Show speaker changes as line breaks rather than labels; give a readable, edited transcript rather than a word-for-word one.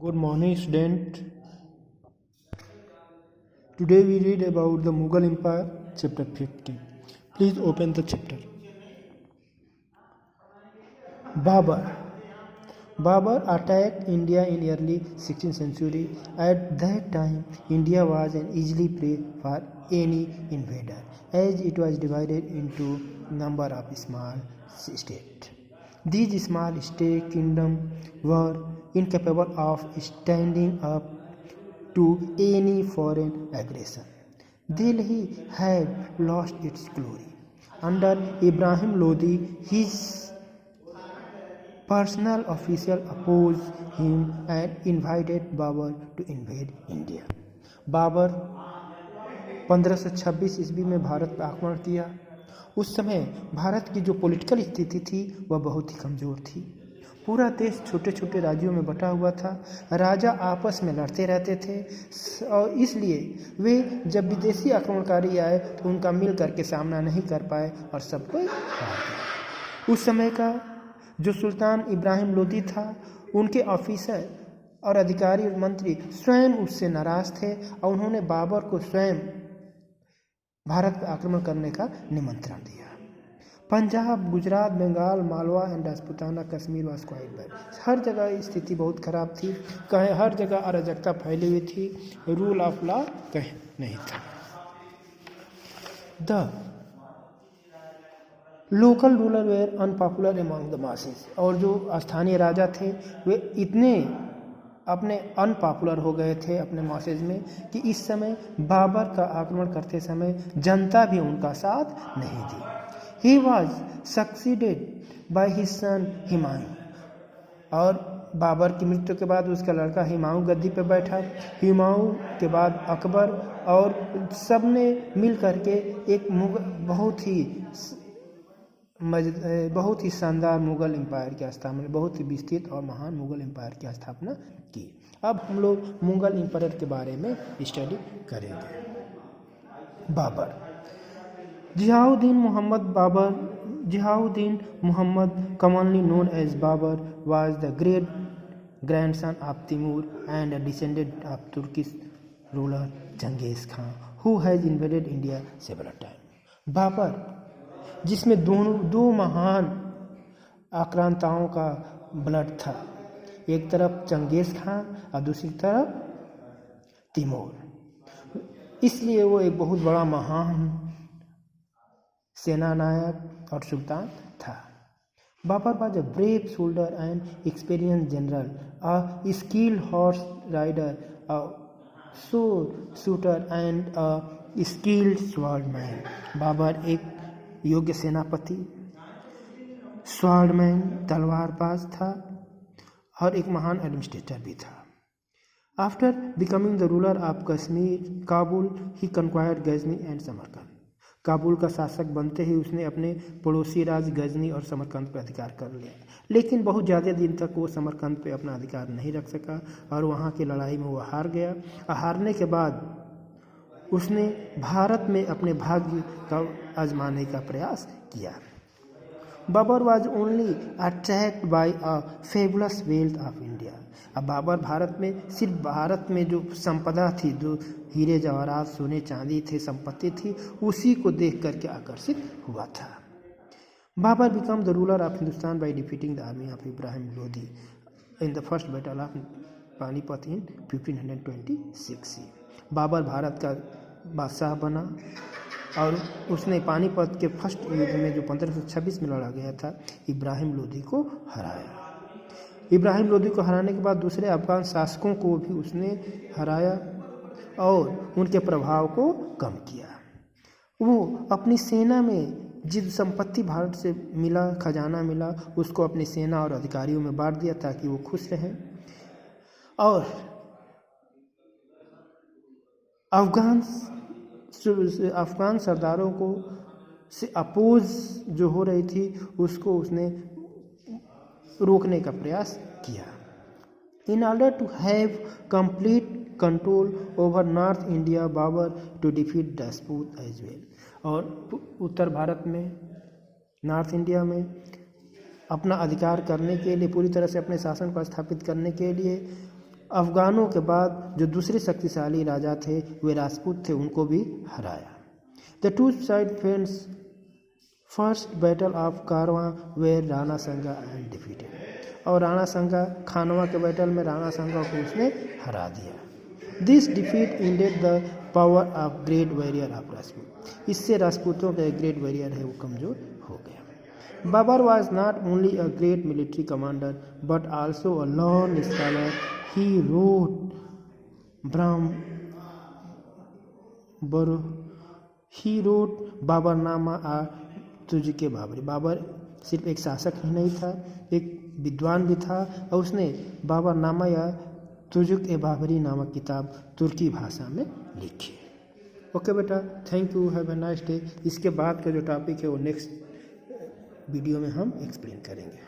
Good morning, student. Today we read about the Mughal Empire, chapter 50. Please open the chapter. Babur. Babur attacked India in early 16th century. At that time, India was an easily prey for any invader, as it was divided into number of small states. These small state kingdoms were incapable of standing up to any foreign aggression. Delhi had lost its glory. Under Ibrahim Lodi, his personal official opposed him and invited Babur to invade India. Babar 1526 ईस्वी में भारत पर आक्रमण किया। उस समय भारत की जो political स्थिति थी वह बहुत ही कमज़ोर थी। पूरा देश छोटे छोटे राज्यों में बटा हुआ था। राजा आपस में लड़ते रहते थे और इसलिए वे जब विदेशी आक्रमणकारी आए तो उनका मिल करके सामना नहीं कर पाए और सबको हार गए। उस समय का जो सुल्तान इब्राहिम लोदी था, उनके ऑफिसर और अधिकारी और मंत्री स्वयं उससे नाराज थे और उन्होंने बाबर को स्वयं भारत पर आक्रमण करने का निमंत्रण दिया। Punjab, Gujarat, Bengal, Malwa and Rajputana, Kashmir was quite bad. हर जगह स्थिति बहुत खराब थी। कहीं हर जगह अराजकता फैली हुई थी। रूल ऑफ लॉ कहीं नहीं था। The local ruler were unpopular among the masses. और जो स्थानीय राजा थे वे इतने अपने अनपॉपुलर हो गए थे अपने मासेज में कि इस समय बाबर का आक्रमण करते समय जनता भी उनका साथ नहीं दी। He was succeeded by his son Humayun. और बाबर की मृत्यु के बाद उसका लड़का हुमायूं गद्दी पर बैठा। हुमायूं के बाद अकबर और सब ने मिल करके एक बहुत ही शानदार मुग़ल एम्पायर की स्थापना, बहुत ही विस्तृत और महान मुग़ल एम्पायर की स्थापना की। अब हम लोग मुग़ल एम्पायर के बारे में स्टडी करेंगे। Babar Ziauddin Muhammad, commonly known as Babur, was the great grandson of Timur and a descendant of Turkish ruler Genghis Khan, who has invaded India several times. Babar जिसमें दो महान आक्रांताओं का ब्लड था, एक तरफ चंगेज खान और दूसरी तरफ तिमूर, इसलिए वो एक बहुत बड़ा महान सेना नायक और सुल्तान था। Babar was a brave soldier and experienced general, a skilled horse rider, a sword shooter and a skilled swordman. Babar एक योग्य सेनापति, स्वॉर्डमैन तलवारबाज था और एक महान एडमिनिस्ट्रेटर भी था। After becoming the ruler of Kashmir, Kabul, he conquered Ghazni and Samarkand. Kabul का शासक बनते ही उसने अपने पड़ोसी राज्य गजनी और समरकंद पर अधिकार कर लिया, लेकिन बहुत ज़्यादा दिन तक वो समरकंद पे अपना अधिकार नहीं रख सका और वहाँ की लड़ाई में वो हार गया। हारने के बाद उसने भारत में अपने भाग्य का आजमाने का प्रयास किया। Babar was only attracted by a fabulous wealth of India. अब बाबर भारत में सिर्फ भारत में जो संपदा थी, जो हीरे जवाहरात सोने चांदी थे, संपत्ति थी, उसी को देख करके आकर्षित हुआ था। Babar became the ruler of Hindustan by defeating the army of Ibrahim Lodi in the first battle of Panipat in 1526। Babar Bharat का बादशाह बना और उसने पानीपत के फर्स्ट युद्ध में जो 1526 में लड़ा गया था, इब्राहिम लोदी को हराया। इब्राहिम लोदी को हराने के बाद दूसरे अफगान शासकों को भी उसने हराया और उनके प्रभाव को कम किया। वो अपनी सेना में जिस संपत्ति भारत से मिला, खजाना मिला, उसको अपनी सेना और अधिकारियों में बांट दिया ताकि वो खुश रहें। और अफगान सरदारों को से अपोज जो हो रही थी उसको उसने रोकने का प्रयास किया। In order to have complete control over north India, Babur to defeat Rajput as well. और उत्तर भारत में, नॉर्थ इंडिया में अपना अधिकार करने के लिए, पूरी तरह से अपने शासन को स्थापित करने के लिए अफगानों के बाद जो दूसरे शक्तिशाली राजा थे वे राजपूत थे, उनको भी हराया। The two side friends first battle of Karwaan where Rana संगा एंड डिफीटेड, और राणा संगा खानवा के बैटल में राणा संगा को उसने हरा दिया। This defeat ended the power of great warrior of Rajput, इससे राजपूतों का ग्रेट वॉरियर है वो कमजोर हो गया। Babur was not only a great military commander but also a learn scholar. He wrote Baburnama और तुजुक-ए बाबरी। बाबर सिर्फ एक शासक ही नहीं था, एक विद्वान भी था, और उसने बाबरनामा या तुजुक-ए बाबरी नामक किताब तुर्की भाषा में लिखी। ओके बेटा, thank you, have a nice day. इसके बाद का जो टॉपिक है वो नेक्स्ट वीडियो में हम एक्सप्लेन करेंगे।